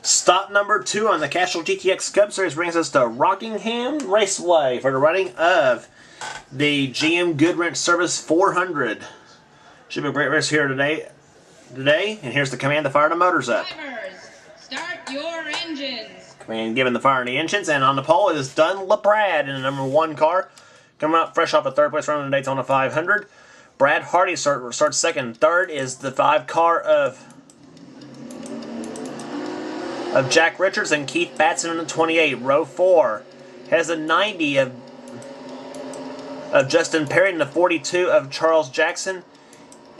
Stop number 2 on the Castrol GTX Cup Series brings us to Rockingham Raceway for the running of the GM Goodwrench Service 400. Should be a great race here today. And here's the command to fire the motors up. Drivers, start your engines. Command given the fire the engines, and on the pole is Dun LaPrade in the number 1 car. Coming up fresh off a 3rd place run in the Daytona 500. Brad Hardy starts second. Third is the 5 car of Jack Richards and Keith Batson in the 28. Row 4 has a 90 of Justin Perry and the 42 of Charles Jackson.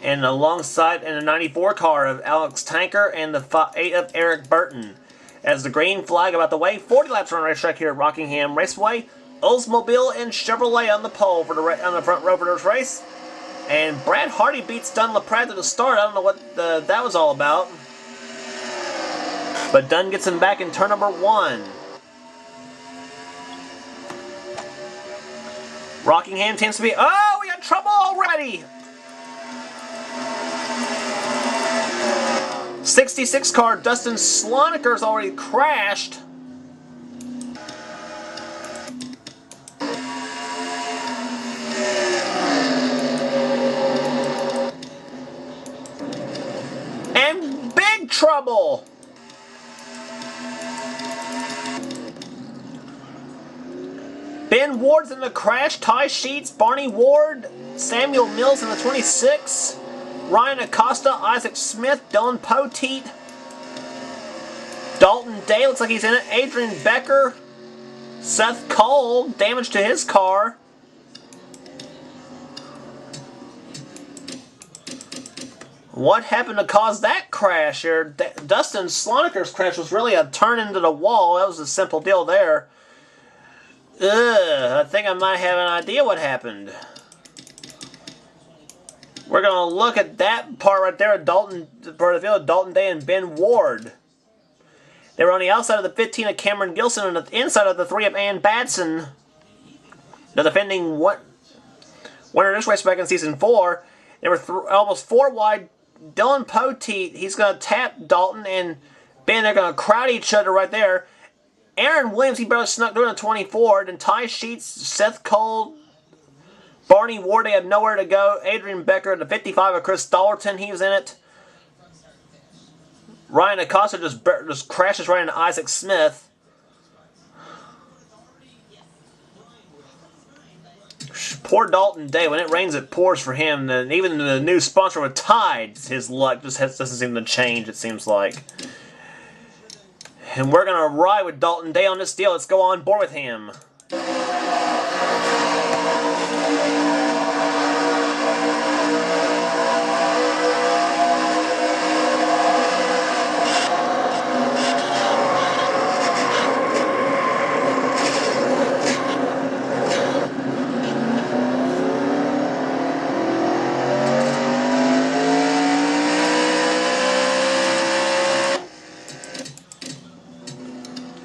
And alongside in the 94 car of Alex Tanker and the 8 of Eric Burton. As the green flag about the way, 40 laps around the racetrack here at Rockingham Raceway. Oldsmobile and Chevrolet on the pole for on the front row for this race. And Brad Hardy beats Dun LaPrade to the start. I don't know what that was all about. But Dunn gets him back in turn number 1. Rockingham tends to be... Oh, we got trouble already! 66 car Dustin Sloniker's already crashed. And big trouble! Ben Ward's in the crash, Ty Sheets, Barney Ward, Samuel Mills in the 26, Ryan Acosta, Isaac Smith, Dylan Poteet, Dalton Day, looks like he's in it, Adrian Becker, Seth Cole, damage to his car. What happened to cause that crash here? Dustin Sloniker's crash was really a turn into the wall. That was a simple deal there. I think I might have an idea what happened. We're going to look at that part right there, Dalton Day and Ben Ward. They were on the outside of the 15 of Cameron Gilson and the inside of the 3 of Ann Batson. The defending winner of this race back in Season 4. They were almost 4 wide. Dylan Poteet, he's going to tap Dalton and Ben. They're going to crowd each other right there. Aaron Williams, he barely snuck through in the 24. Then Ty Sheets, Seth Cole, Barney Ward, they had nowhere to go. Adrian Becker, the 55 of Chris Dollerton, he was in it. Ryan Acosta just crashes right into Isaac Smith. Poor Dalton Day. When it rains, it pours for him. And even the new sponsor with Tide, his luck just doesn't seem to change, it seems like. And we're going to ride with Dalton Day on this deal. Let's go on board with him.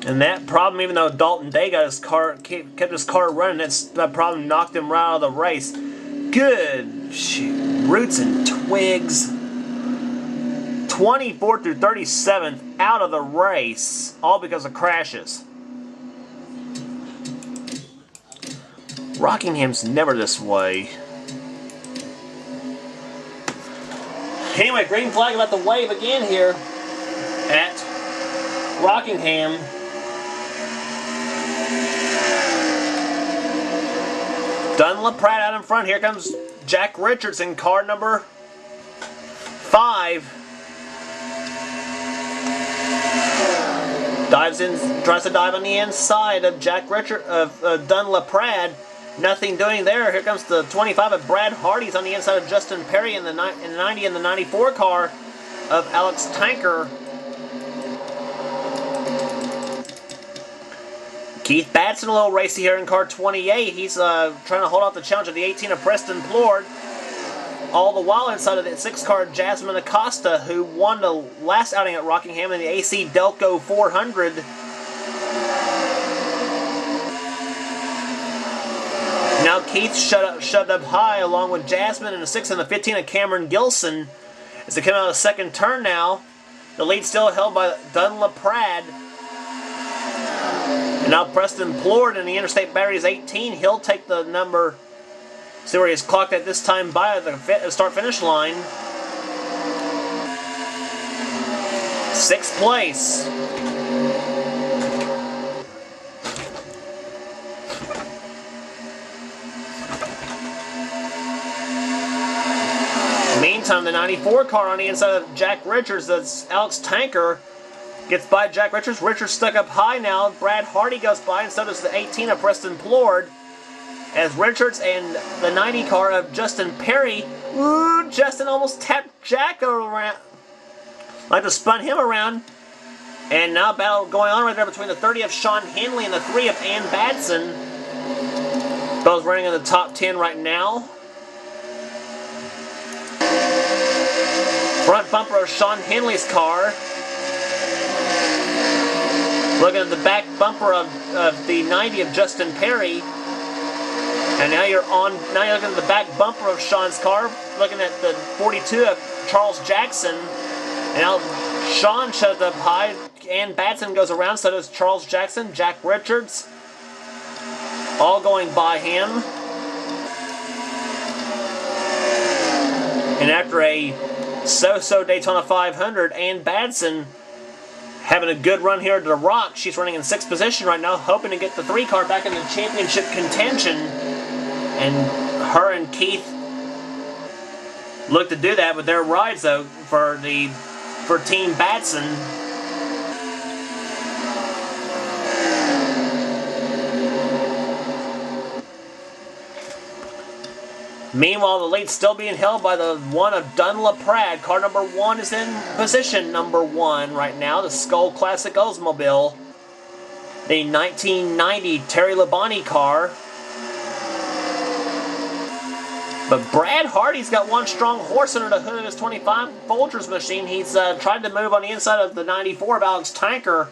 And that problem, even though Dalton Day got his car, kept his car running, that problem knocked him right out of the race. Good shoot. Roots and Twigs. 24th through 37th out of the race, all because of crashes. Rockingham's never this way. Anyway, green flag about to wave again here at Rockingham. Dun LaPrade out in front. Here comes Jack Richards in car number 5. Dives in, tries to dive on the inside of Jack Richard of Dun LaPrade. Nothing doing there. Here comes the 25 of Brad Hardy's on the inside of Justin Perry in the 90 and the 94 car of Alex Tanker. Keith Batson a little racy here in car 28. He's trying to hold off the challenge of the 18 of Preston Plord. All the while inside of the 6 car Jasmine Acosta, who won the last outing at Rockingham in the AC Delco 400. Now Keith shoved up high along with Jasmine in the 6 and the 15 of Cameron Gilson as they come out of the second turn now. The lead still held by Dunlap-Pratt. And now Preston Plord in the Interstate Batteries 18. He'll take the number. See where he's clocked at this time by the start-finish line. 6th place. Meantime, the 94 car on the inside of Jack Richards, that's Alex Tanker, gets by Jack Richards. Richards stuck up high now. Brad Hardy goes by, and so does the 18 of Preston Plord. As Richards and the 90 car of Justin Perry. Ooh, Justin almost tapped Jack around. Like to spun him around. And now a battle going on right there between the 30 of Sean Henley and the 3 of Ann Batson. Both running in the top 10 right now. Front bumper of Sean Henley's car. Looking at the back bumper of the 90 of Justin Perry. And now you're looking at the back bumper of Sean's car. Looking at the 42 of Charles Jackson. And now Sean shows up high. Ann Batson goes around, so does Charles Jackson, Jack Richards. All going by him. And after a so-so Daytona 500, Ann Batson having a good run here to the Rock. She's running in 6th position right now, hoping to get the 3 car back in the championship contention. And her and Keith look to do that with their rides, though, for Team Batson. Meanwhile, the lead's still being held by the 1 of Dunlap-Pratt. Car number 1 is in position number 1 right now, the Skull Classic Oldsmobile. The 1990 Terry Labonte car. But Brad Hardy's got one strong horse under the hood of his 25 Folgers machine. He's tried to move on the inside of the 94 of Alex Tanker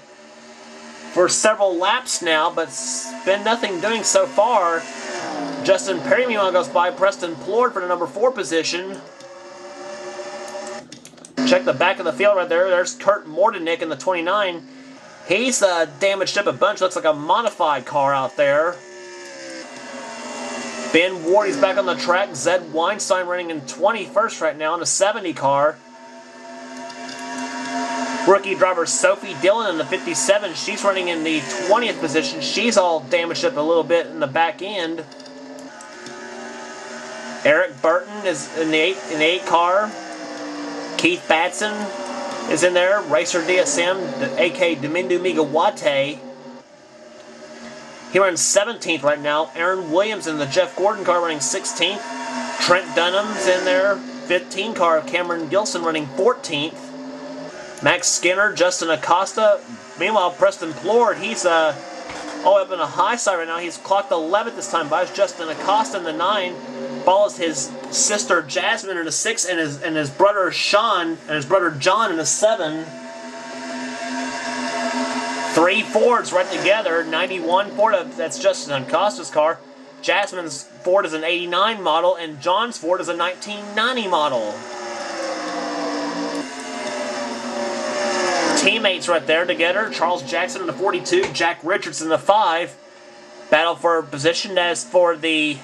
for several laps now, but it's been nothing doing so far. Justin Perry, meanwhile, goes by Preston Plord for the number 4 position. Check the back of the field right there. There's Kurt Mordenick in the 29. He's damaged up a bunch. Looks like a modified car out there. Ben Ward, he's back on the track. Zed Weinstein running in 21st right now in a 70 car. Rookie driver Sophie Dillon in the 57. She's running in the 20th position. She's all damaged up a little bit in the back end. Eric Burton is in the 8 car. Keith Batson is in there. Racer DSM, a.k.a. Domingo Migawate. He runs 17th right now. Aaron Williams in the Jeff Gordon car running 16th. Trent Dunham's in there. 15 car of Cameron Gilson running 14th. Max Skinner, Justin Acosta. Meanwhile, Preston Plord, he's all up in a high side right now. He's clocked 11th this time by Justin Acosta in the 9. Follows his sister Jasmine in the 6 and his brother Sean and his brother John in the 7. 3 Fords right together. 91 Ford, that's Justin Acosta's car. Jasmine's Ford is an 89 model, and John's Ford is a 1990 model. Teammates right there together. Charles Jackson in the 42, Jack Richards in the 5. Battle for position as for the...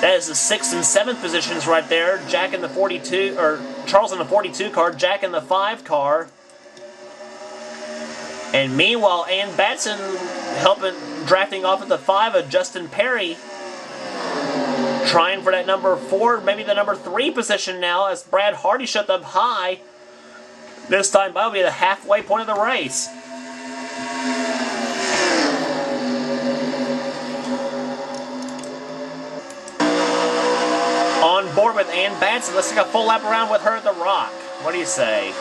That is the 6th and 7th positions right there. Jack in the 42, or Charles in the 42 car, Jack in the 5 car. And meanwhile, Ann Batson helping, drafting off at the 5 of Justin Perry. Trying for that number 4, maybe the number 3 position now as Brad Hardy shut up high. This time by will be the halfway point of the race. On board with Ann Batson. Let's take a full lap around with her at the Rock. What do you say?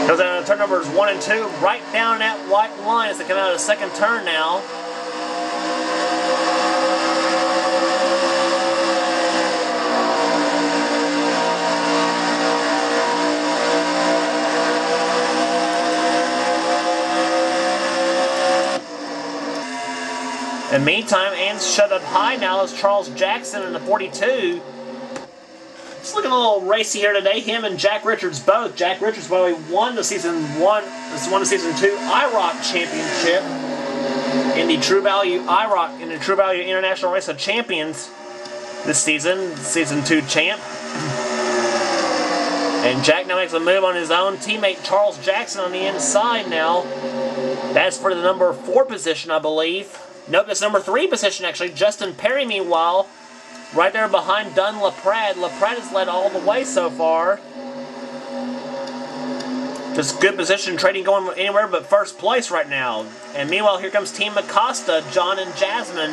Goes down to turn numbers 1 and 2, right down that white line as they come out of the second turn now. In the meantime, Ann's shut up high now as Charles Jackson in the 42. it's looking a little racy here today. Him and Jack Richards both. Jack Richards, by the way, won the season 2 IROC championship in the True Value IROC, in the True Value International Race of Champions this season, season 2 champ. And Jack now makes a move on his own teammate Charles Jackson on the inside now. That's for the number 4 position, I believe. Nope, that's number 3 position, actually. Justin Perry, meanwhile, right there behind Dunn LaPrade. LaPrade has led all the way so far. Just good position, trading going anywhere but first place right now. And meanwhile, here comes Team Acosta, John and Jasmine.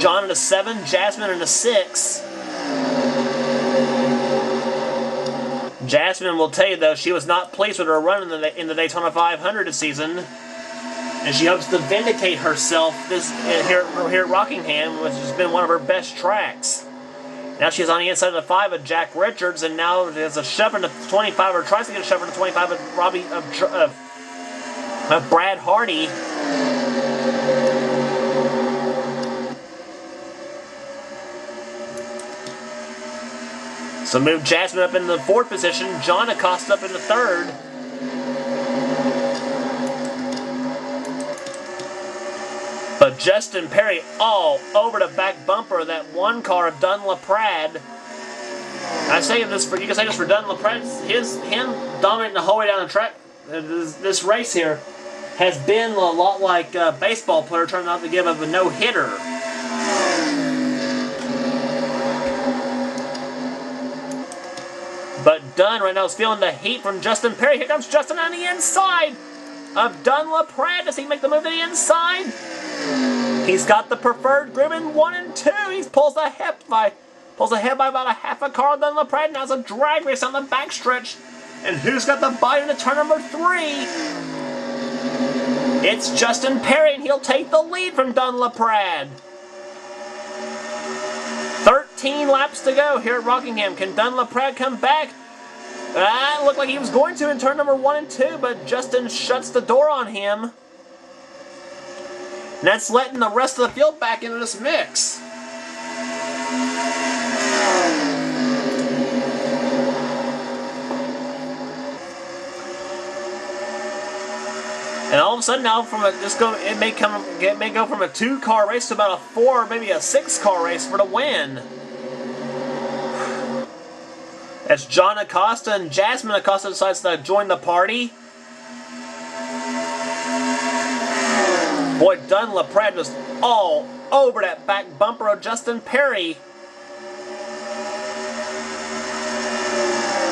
John in a 7, Jasmine in a 6. Jasmine will tell you, though, she was not pleased with her run in the Daytona 500 this season. And she hopes to vindicate herself here at Rockingham, which has been one of her best tracks. Now she's on the inside of the 5 of Jack Richards, and now there's a shove into 25, or tries to get a shove into 25 of Brad Hardy. So move Jasmine up into the 4th position, John Acosta up in the 3rd. But Justin Perry all over the back bumper of that 1 car of Dunn LaPrade. I say this for, you can say this for Dunn LaPrade, him dominating the whole way down the track. This race here has been a lot like a baseball player trying not to give up a no-hitter. But Dunn right now is feeling the heat from Justin Perry. Here comes Justin on the inside of Dunn LaPrade. Does he make the move to the inside? He's got the preferred group in 1 and 2. He pulls ahead by about a half a car on Dunn LaPrade. Now it's a drag race on the backstretch. And who's got the bite into turn number 3? It's Justin Perry, and he'll take the lead from Dunn LaPrade. 13 laps to go here at Rockingham. Can Dunn LaPrade come back? It looked like he was going to in turn number 1 and 2, but Justin shuts the door on him. And that's letting the rest of the field back into this mix. And all of a sudden now, it may go from a 2-car race to about a 4, maybe a 6-car race for the win. As John Acosta and Jasmine Acosta decides to join the party. Boy, Dunn LaPrade was all over that back bumper of Justin Perry.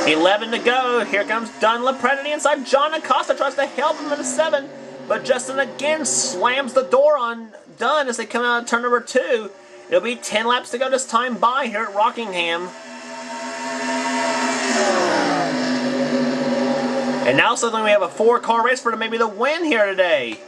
11 to go. Here comes Dunn LaPrade on the inside. John Acosta tries to help him in a 7, but Justin again slams the door on Dunn as they come out of turn number 2. It'll be 10 laps to go this time by here at Rockingham. And now suddenly we have a 4-car race for maybe the win here today.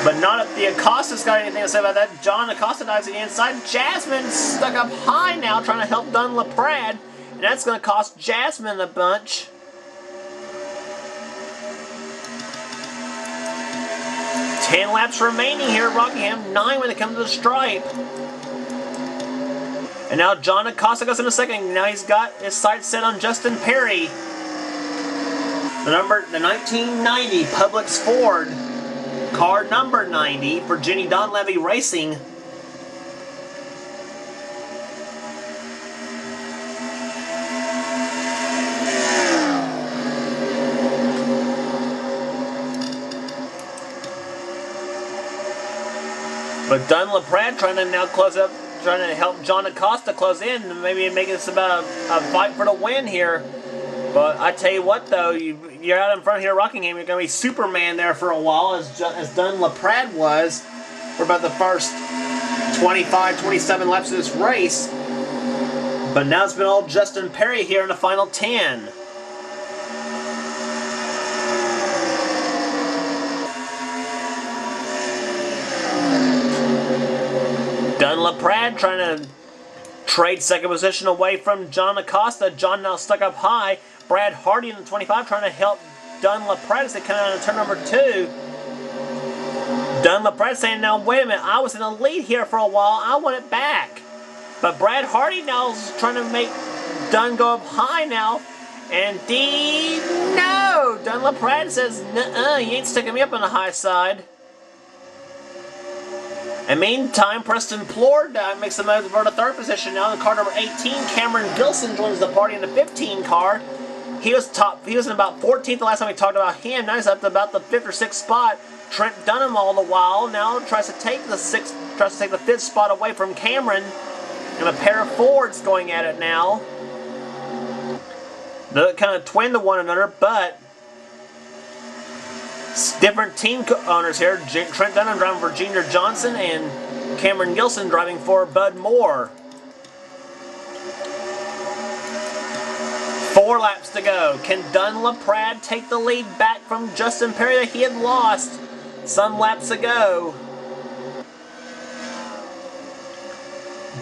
But not if the Acosta's got anything to say about that. John Acosta dives to the inside. Jasmine stuck up high now trying to help Dunn LaPrade. And that's going to cost Jasmine a bunch. Ten laps remaining here at Rockingham. 9 when it comes to the stripe. And now John Acosta goes in a second. Now he's got his sights set on Justin Perry. The 1990 Publix Ford. Car number 90 for Jenny Donlevy Racing. But Dunn LaPrade trying to now close up, trying to help John Acosta close in, and maybe make this about a fight for the win here. But I tell you what, though, you're out in front here at Rockingham, you're going to be Superman there for a while, as Dunn LaPrade was for about the first 25, 27 laps of this race. But now it's been all Justin Perry here in the final 10. Dunn LaPrade trying to trade second position away from John Acosta. John now stuck up high. Brad Hardy in the 25 trying to help Dunn LaPrade as they come out of turn number 2. Dunn LaPrade saying, now wait a minute, I was in the lead here for a while, I want it back. But Brad Hardy now is trying to make Dunn go up high now. And no! Dunn LaPrade says, nuh-uh, you ain't sticking me up on the high side. And meantime, Preston Plord makes the move for the third position now. In car number 18, Cameron Gilson joins the party in the 15 car. He was in about 14th the last time we talked about him. Now he's up to about the 5th or 6th spot. Trent Dunham all the while now tries to take the 5th spot away from Cameron. And a pair of Fords going at it now. They kind of twin to one another, but different team owners here. Trent Dunham driving for Junior Johnson and Cameron Gilson driving for Bud Moore. 4 laps to go. Can Dunn LaPrade take the lead back from Justin Perry that he had lost some laps ago?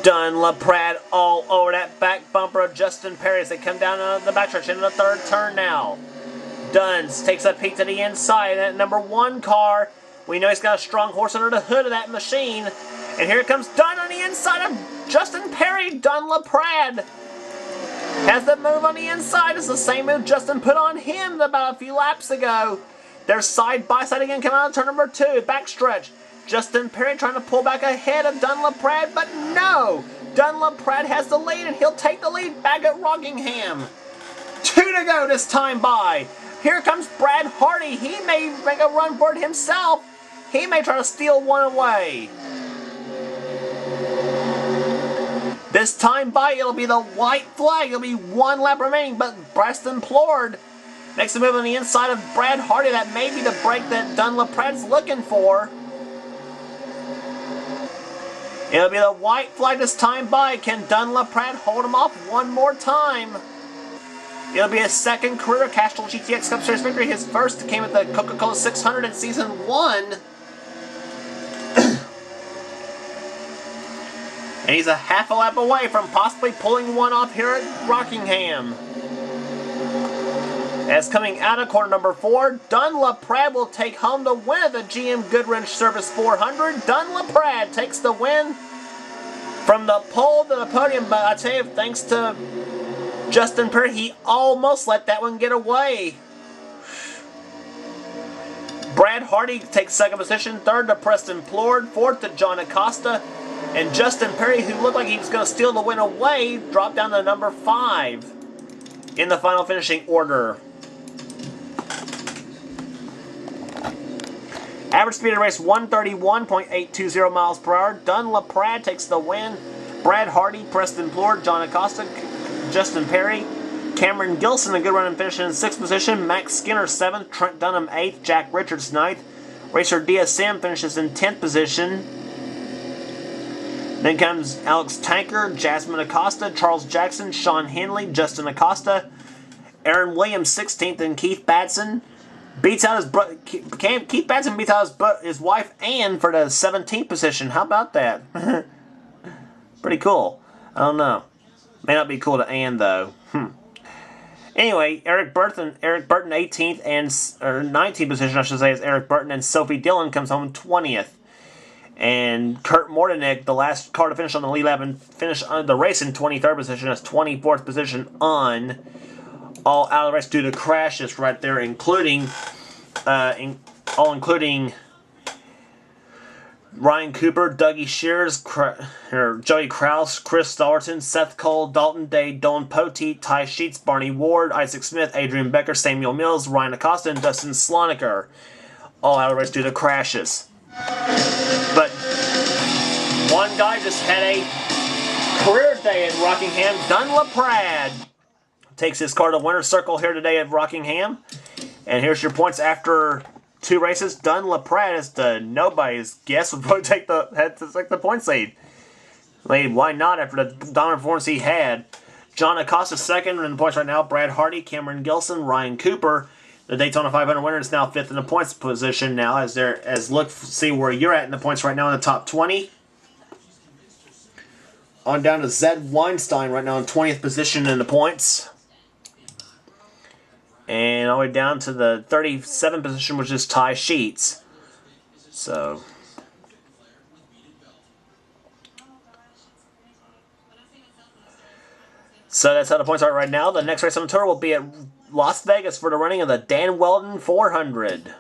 Dunn LaPrade all over that back bumper of Justin Perry as they come down the backstretch into the third turn now. Dunn takes a peek to the inside. That number 1 car, we know he's got a strong horse under the hood of that machine. And here comes Dunn on the inside of Justin Perry. Dunn LaPrade has the move on the inside. It's the same move Justin put on him about a few laps ago. They're side by side again coming out of turn number 2. Backstretch. Justin Perry trying to pull back ahead of Dunn LaPrade, but no! Dunn LaPrade has the lead and he'll take the lead back at Rockingham. 2 to go this time by. Here comes Brad Hardy. He may make a run for it himself. He may try to steal one away. This time by, it'll be the white flag. It'll be 1 lap remaining, but Preston Plord makes a move on the inside of Brad Hardy. That may be the break that Dunn LaPrade's looking for. It'll be the white flag this time by. Can Dunn LaPrade hold him off one more time? It'll be his 2nd career Castrol GTX Cup Series victory. His first came at the Coca-Cola 600 in Season 1. And he's a half a lap away from possibly pulling one off here at Rockingham. As coming out of corner number 4, Dunn LaPrade will take home the win of the GM Goodwrench Service 400. Dunn LaPrade takes the win from the pole to the podium, but I tell you, thanks to Justin Perry, he almost let that one get away. Brad Hardy takes 2nd position, 3rd to Preston Plord, 4th to John Acosta, and Justin Perry, who looked like he was going to steal the win away, dropped down to number 5 in the final finishing order. Average speed of the race, 131.820 miles per hour. Dunn LaPrade takes the win. Brad Hardy, Preston Plord, John Acosta, Justin Perry, Cameron Gilson, a good run and finish in 6th position. Max Skinner, 7th. Trent Dunham, 8th. Jack Richards, 9th. Racer DSM finishes in 10th position. Then comes Alex Tanker, Jasmine Acosta, Charles Jackson, Sean Henley, Justin Acosta, Aaron Williams, 16th, and Keith Batson beats out his brother. Keith Batson beats out his wife Ann for the 17th position. How about that? Pretty cool. I don't know. May not be cool to Ann though. Anyway, Eric Burton, 18th and 19th position, I should say, is Eric Burton, and Sophie Dillon comes home 20th. And Kurt Mordenik, the last car to finish on the lead lap and finish on the race in 23rd position, has 24th position on. All out of the race due to crashes right there, including Ryan Cooper, Dougie Shears, Joey Krause, Chris Stollerton, Seth Cole, Dalton Day, Dylan Poteet, Ty Sheets, Barney Ward, Isaac Smith, Adrian Becker, Samuel Mills, Ryan Acosta, and Dustin Sloniker. All out of the race due to crashes. But one guy just had a career day at Rockingham. Dunn LaPrade takes his car to winner's circle here today at Rockingham. And here's your points after 2 races. Dunn LaPrade, as to nobody's guess, would probably take the points lead. Why not after the dominant performance he had? John Acosta 2nd in the points right now. Brad Hardy, Cameron Gilson, Ryan Cooper. The Daytona 500 winner is now 5th in the points position now see where you're at in the points right now in the top 20. On down to Zed Weinstein right now in 20th position in the points. And all the way down to the 37th position, which is Ty Sheets. So So that's how the points are right now. The next race on the tour will be at Las Vegas for the running of the Dan Weldon 400.